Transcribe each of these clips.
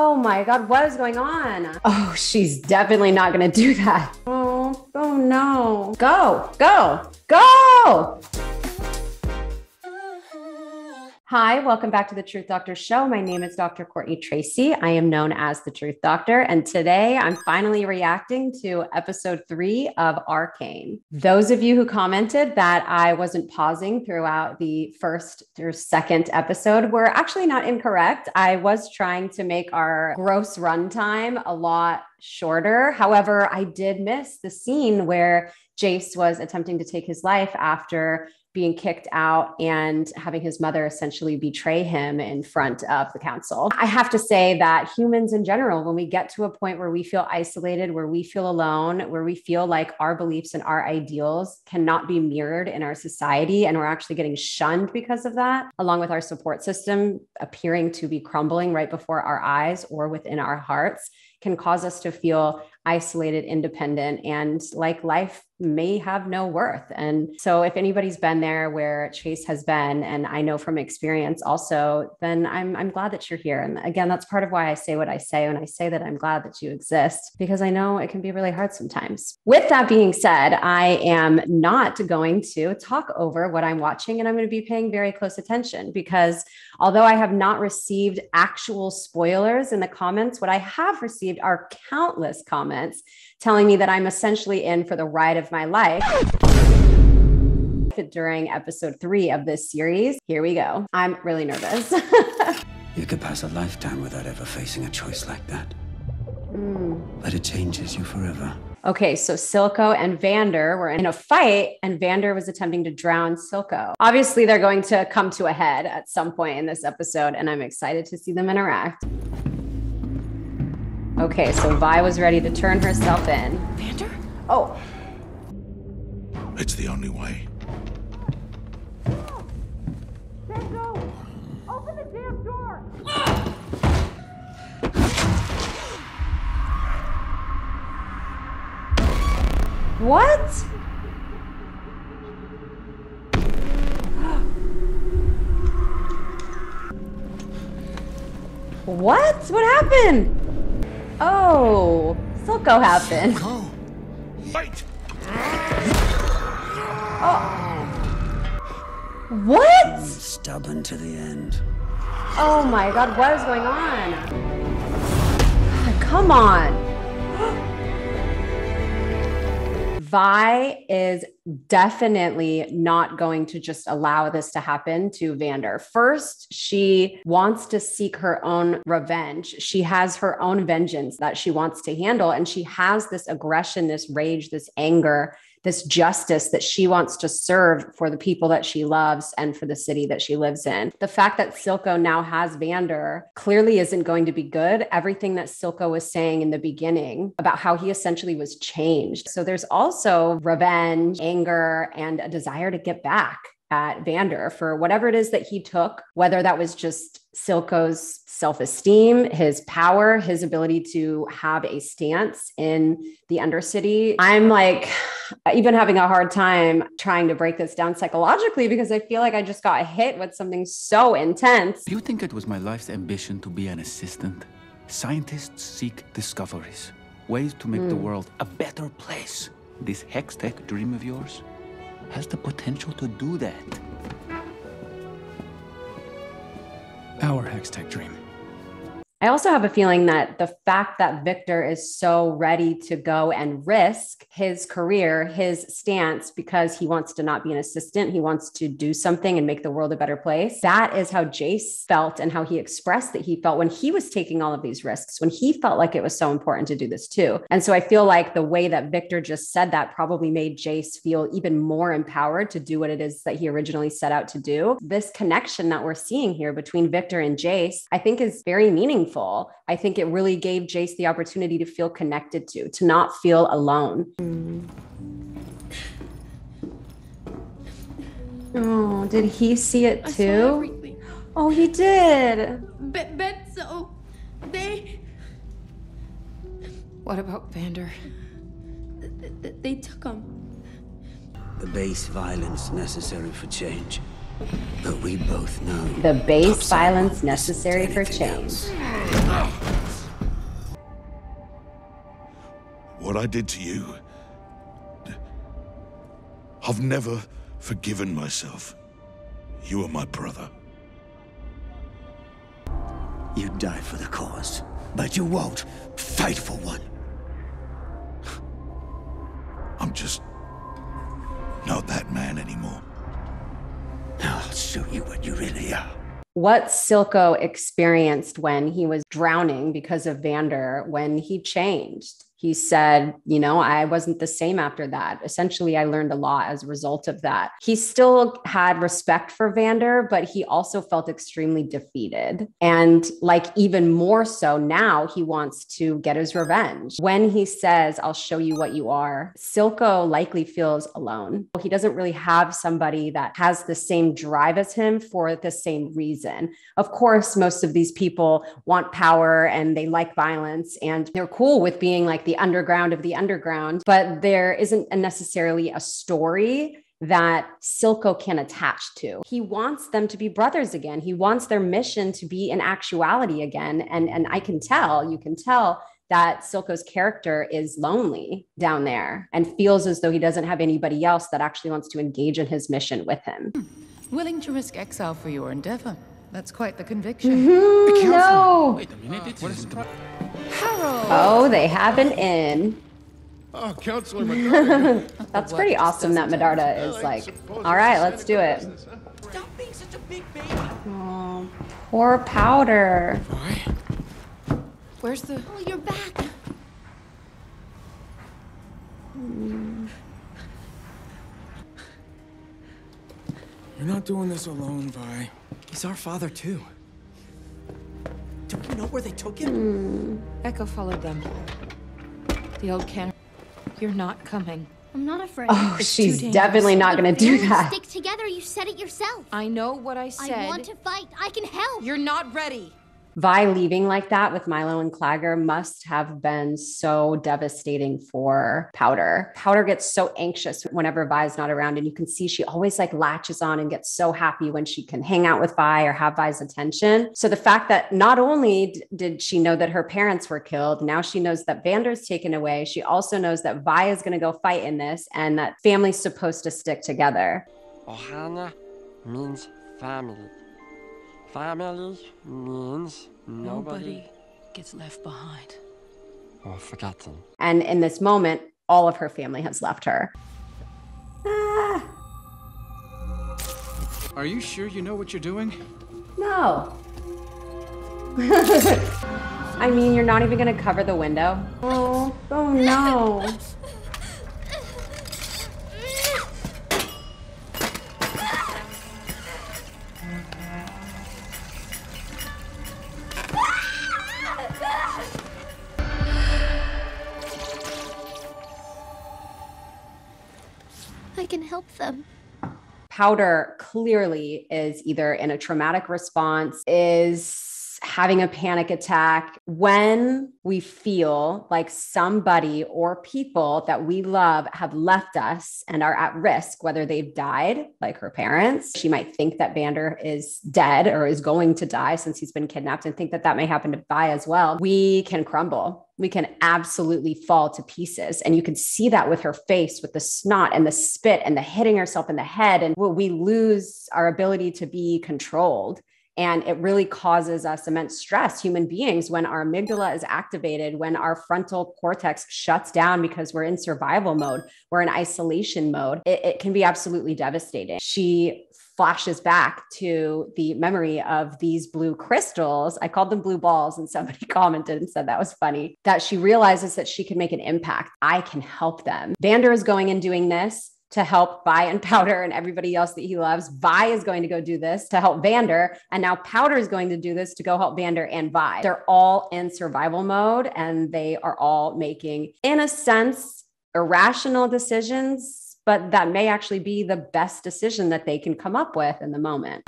Oh my God, what is going on? Oh, she's definitely not gonna do that. Oh no. Go, go, go! Hi, welcome back to the Truth Doctor Show. My name is Dr. Courtney Tracy. I am known as the Truth Doctor, and today I'm finally reacting to episode 3 of Arcane. Those of you who commented that I wasn't pausing throughout the first or second episode were actually not incorrect. I was trying to make our gross runtime a lot shorter. However, I did miss the scene where Jace was attempting to take his life after being kicked out and having his mother essentially betray him in front of the council. I have to say that humans in general, when we get to a point where we feel isolated, where we feel alone, where we feel like our beliefs and our ideals cannot be mirrored in our society, and we're actually getting shunned because of that, along with our support system appearing to be crumbling right before our eyes or within our hearts, can cause us to feel isolated, independent, and like life may have no worth. And so if anybody's been there where Chase has been, and I know from experience also, then I'm glad that you're here. And again, that's part of why I say what I say when I say that I'm glad that you exist, because I know it can be really hard sometimes. With that being said, I am not going to talk over what I'm watching, and I'm going to be paying very close attention, because although I have not received actual spoilers in the comments, what I have received are countless comments telling me that I'm essentially in for the ride of my life during episode 3 of this series. Here we go. I'm really nervous. You could pass a lifetime without ever facing a choice like that. But it changes you forever. Okay, so Silco and Vander were in a fight, and Vander was attempting to drown Silco. Obviously, they're going to come to a head at some point in this episode, and I'm excited to see them interact. Okay, so Vi was ready to turn herself in. Vander? Oh. It's the only way. Vango! Open the damn door! What? What? What happened? Oh, Silco happened. Go. Wait. Oh. What? Stubborn to the end. Oh my God, what is going on? God, come on. Vi is definitely not going to just allow this to happen to Vander. First, she wants to seek her own revenge. She has her own vengeance that she wants to handle. And she has this aggression, this rage, this anger, this justice that she wants to serve for the people that she loves and for the city that she lives in. The fact that Silco now has Vander clearly isn't going to be good. Everything that Silco was saying in the beginning about how he essentially was changed. So there's also revenge, anger, and a desire to get back at Vander for whatever it is that he took, whether that was just Silco's self-esteem, his power, his ability to have a stance in the Undercity. I'm like even having a hard time trying to break this down psychologically, because I feel like I just got hit with something so intense. Do you think it was my life's ambition to be an assistant? Scientists seek discoveries, ways to make the world a better place. This Hextech dream of yours has the potential to do that. Our Hextech dream. I also have a feeling that the fact that Victor is so ready to go and risk his career, his stance, because he wants to not be an assistant, he wants to do something and make the world a better place. That is how Jace felt and how he expressed that he felt when he was taking all of these risks, when he felt like it was so important to do this too. And so I feel like the way that Victor just said that probably made Jace feel even more empowered to do what it is that he originally set out to do. This connection that we're seeing here between Victor and Jace, I think is very meaningful. I think it really gave Jace the opportunity to feel connected to not feel alone. Oh, did he see it too? I saw everything. Oh, he did. So they... What about Vander? They took him. The base violence necessary for change. But we both know The base topside violence isn't necessary for anything change. else. what I did to you. I've never forgiven myself. You are my brother. You die for the cause, but you won't fight for one. I'm just not that man anymore. I'll show you what you really are. What Silco experienced when he was drowning because of Vander, when he changed. He said, you know, I wasn't the same after that. Essentially, I learned a lot as a result of that. He still had respect for Vander, but he also felt extremely defeated. And like even more so now, he wants to get his revenge. When he says, I'll show you what you are, Silco likely feels alone. He doesn't really have somebody that has the same drive as him for the same reason. Of course, most of these people want power and they like violence and they're cool with being like the underground of the underground, but there isn't necessarily a story that Silco can attach to. He wants them to be brothers again. He wants their mission to be an actuality again. And you can tell that Silco's character is lonely down there and feels as though he doesn't have anybody else that actually wants to engage in his mission with him. Willing to risk exile for your endeavor. That's quite the conviction. No. Wait a minute, what is Harold! Oh, they have an inn. Oh, Counselor Medarda. That's pretty awesome that Medarda is like, all right, let's do it. Stop being such a big baby. Oh, poor Powder. Where's the... Oh, you're back. You're not doing this alone, Vi. He's our father, too. Do we know where they took him? Echo followed them. The old can... You're not coming. I'm not afraid. Oh, It's she's too definitely not going to do Barely that. Stick together. You said it yourself. I know what I said. I want to fight. I can help. You're not ready. Vi leaving like that with Milo and Claggor must have been so devastating for Powder. Powder gets so anxious whenever Vi's not around, and you can see she always like latches on and gets so happy when she can hang out with Vi or have Vi's attention. So the fact that not only did she know that her parents were killed, now she knows that Vander's taken away. She also knows that Vi is going to go fight in this and that family's supposed to stick together. Ohana means family. Family means nobody gets left behind. or forgotten. And in this moment, all of her family has left her. Ah, Are you sure you know what you're doing? no. I mean, you're not even going to cover the window. Oh no. I can help them. Powder clearly is either in a traumatic response, is having a panic attack. When we feel like somebody or people that we love have left us and are at risk, whether they've died, like her parents, she might think that Vander is dead or is going to die since he's been kidnapped, and think that that may happen to Vi as well. We can crumble. We can absolutely fall to pieces. And you can see that with her face, with the snot and the spit and the hitting herself in the head. And we lose our ability to be controlled. And it really causes us immense stress, human beings, when our amygdala is activated, when our frontal cortex shuts down because we're in survival mode, we're in isolation mode. It can be absolutely devastating. She flashes back to the memory of these blue crystals. I called them blue balls, and somebody commented and said that was funny, that she realizes that she can make an impact. I can help them. Vander is going and doing this to help Vi and Powder and everybody else that he loves. Vi is going to go do this to help Vander. And now Powder is going to do this to go help Vander and Vi. They're all in survival mode, and they are all making, in a sense, irrational decisions, but that may actually be the best decision that they can come up with in the moment.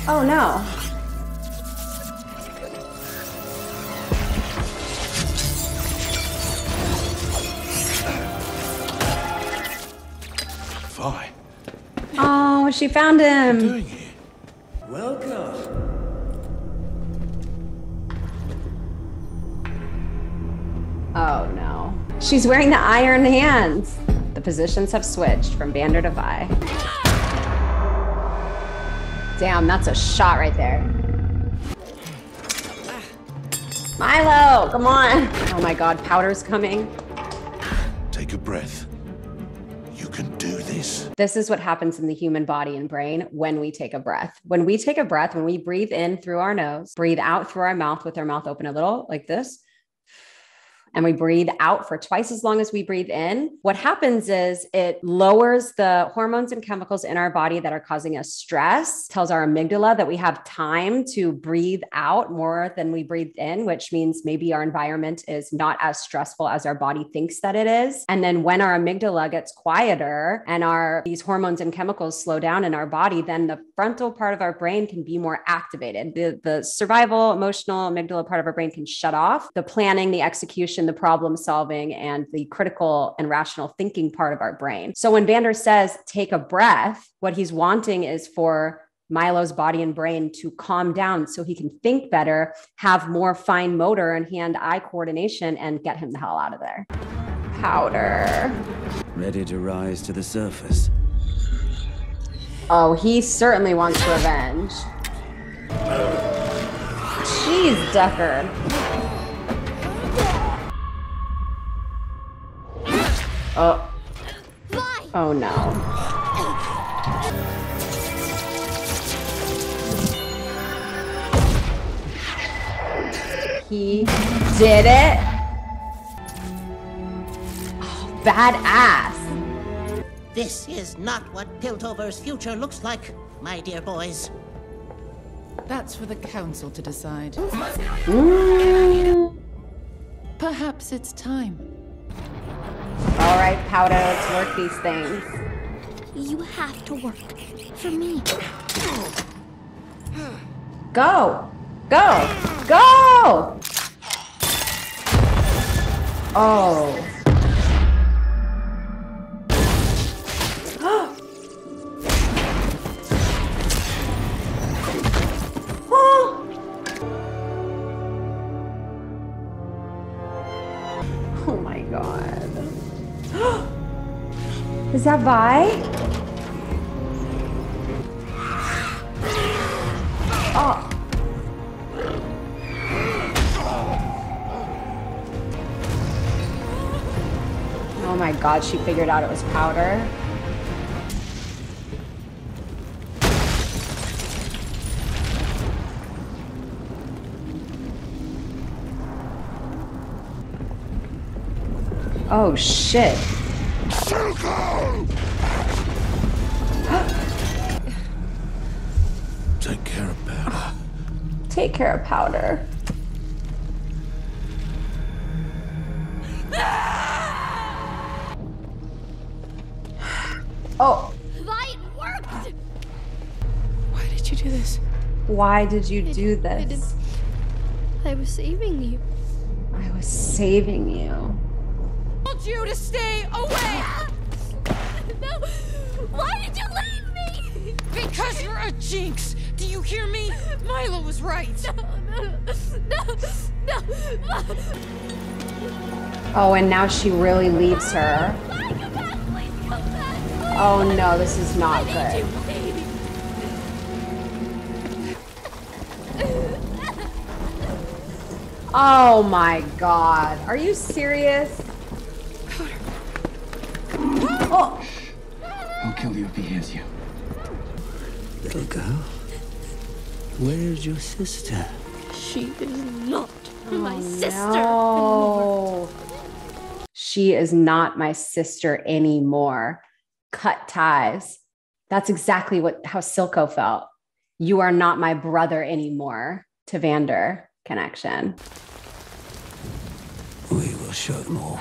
Oh no. Vi, Oh, she found what are you him. doing here? Welcome. Oh no. She's wearing the iron hands. The positions have switched from Vander to Vi. Damn, that's a shot right there. Milo, come on. Oh my God, Powder's coming. Take a breath. You can do this. This is what happens in the human body and brain when we take a breath. When we take a breath, when we breathe in through our nose, breathe out through our mouth with our mouth open a little like this, and we breathe out for twice as long as we breathe in, what happens is it lowers the hormones and chemicals in our body that are causing us stress, tells our amygdala that we have time to breathe out more than we breathed in, which means maybe our environment is not as stressful as our body thinks that it is. And then when our amygdala gets quieter and these hormones and chemicals slow down in our body, then the frontal part of our brain can be more activated. The survival, emotional, amygdala part of our brain can shut off. The planning, the execution, the problem solving, and the critical and rational thinking part of our brain. So when Vander says, take a breath, what he's wanting is for Milo's body and brain to calm down so he can think better, have more fine motor and hand-eye coordination, and get him the hell out of there. Powder. Ready to rise to the surface. Oh, he certainly wants revenge. Jeez, Deckard. Oh. Oh no. He did it. Oh, badass. This is not what Piltover's future looks like, my dear boys. That's for the council to decide. Perhaps it's time. All right, Powder, let's work these things. You have to work for me. Go! Go! Go! Oh. Oh my God. Is that Vi? Oh. Oh my God, she figured out it was Powder. Oh shit. Take care of Powder. Take care of Powder. Oh. It worked! Why did you do this? Why did you do this? I was saving you. I was saving you. I told you to stay away! No! Why did you leave me? Because you're a jinx! Do you hear me? Milo was right! No! Oh, and now she really leaves her. Oh no, this is not good. Oh my God. Are you serious? Oh. I'll kill you if he hears you. Little girl, where's your sister? She is not my sister No. She is not my sister anymore. Cut ties. That's exactly how Silco felt. You are not my brother anymore. To Vander connection. We will show them all.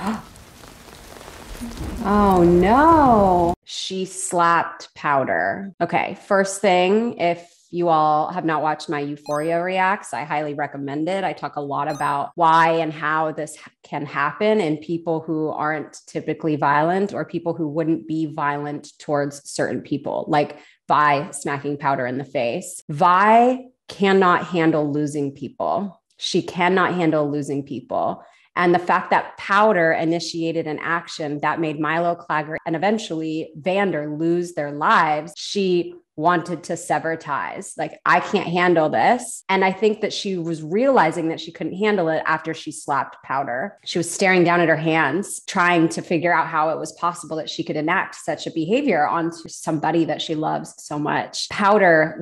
Oh no. She slapped Powder. Okay, first thing, if you all have not watched my Euphoria reacts, I highly recommend it. I talk a lot about why and how this can happen in people who aren't typically violent or people who wouldn't be violent towards certain people, like Vi smacking Powder in the face. Vi cannot handle losing people. She cannot handle losing people. And the fact that Powder initiated an action that made Milo, Claggor, and eventually Vander lose their lives, she wanted to sever ties. Like, I can't handle this. And I think that she was realizing that she couldn't handle it after she slapped Powder. She was staring down at her hands, trying to figure out how it was possible that she could enact such a behavior onto somebody that she loves so much. Powder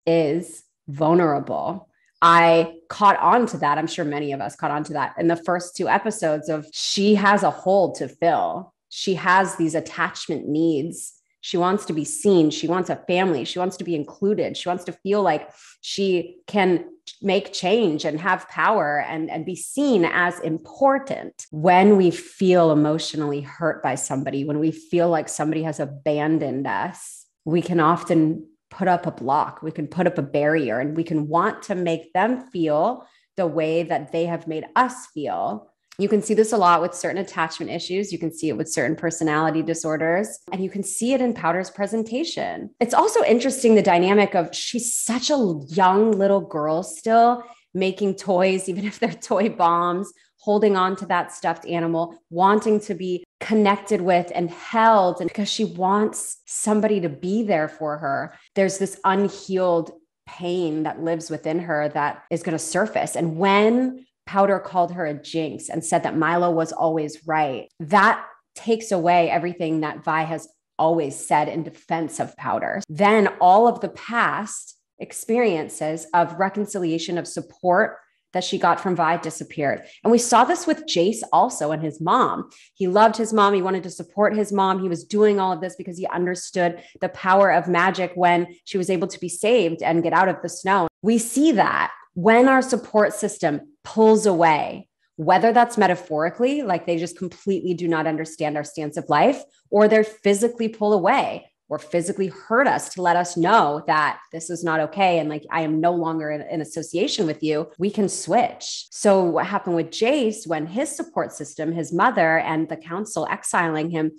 is vulnerable. I caught on to that. I'm sure many of us caught on to that in the first 2 episodes of she has a hole to fill. She has these attachment needs. She wants to be seen. She wants a family. She wants to be included. She wants to feel like she can make change and have power and be seen as important. When we feel emotionally hurt by somebody, when we feel like somebody has abandoned us, we can often put up a block. We can put up a barrier, and we can want to make them feel the way that they have made us feel. You can see this a lot with certain attachment issues. You can see it with certain personality disorders, and you can see it in Powder's presentation. It's also interesting, the dynamic of she's such a young little girl still, making toys, even if they're toy bombs, holding on to that stuffed animal, wanting to be connected with and held, and because she wants somebody to be there for her. There's this unhealed pain that lives within her that is going to surface. And when Powder called her a jinx and said that Milo was always right, that takes away everything that Vi has always said in defense of Powder. Then all of the past experiences of reconciliation, of support that she got from Vi disappeared. And we saw this with Jace also and his mom. He loved his mom. He wanted to support his mom. He was doing all of this because he understood the power of magic when she was able to be saved and get out of the snow. We see that when our support system pulls away, whether that's metaphorically, like they just completely do not understand our stance of life, or they physically pull away or physically hurt us to let us know that this is not okay. And like, I am no longer in association with you. We can switch. So what happened with Jace when his support system, his mother and the council exiling him,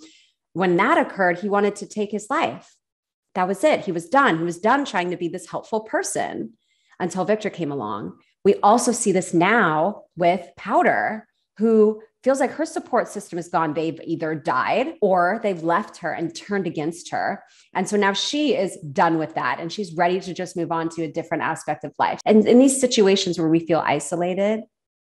when that occurred, he wanted to take his life. That was it. He was done. He was done trying to be this helpful person until Victor came along. We also see this now with Powder, who feels like her support system is gone. They've either died or they've left her and turned against her. And so now she is done with that and she's ready to just move on to a different aspect of life. And in these situations where we feel isolated,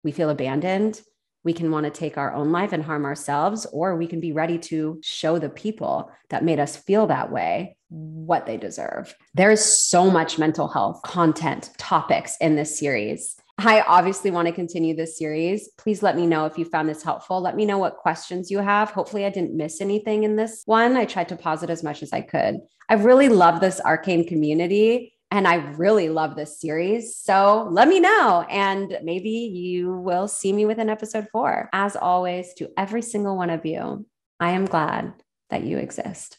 we feel abandoned, we can want to take our own life and harm ourselves, or we can be ready to show the people that made us feel that way what they deserve. There is so much mental health content, topics in this series. I obviously want to continue this series. Please let me know if you found this helpful. Let me know what questions you have. Hopefully I didn't miss anything in this one. I tried to pause it as much as I could. I really love this Arcane community and I really love this series. So let me know and maybe you will see me within episode 4. As always, to every single one of you, I am glad that you exist.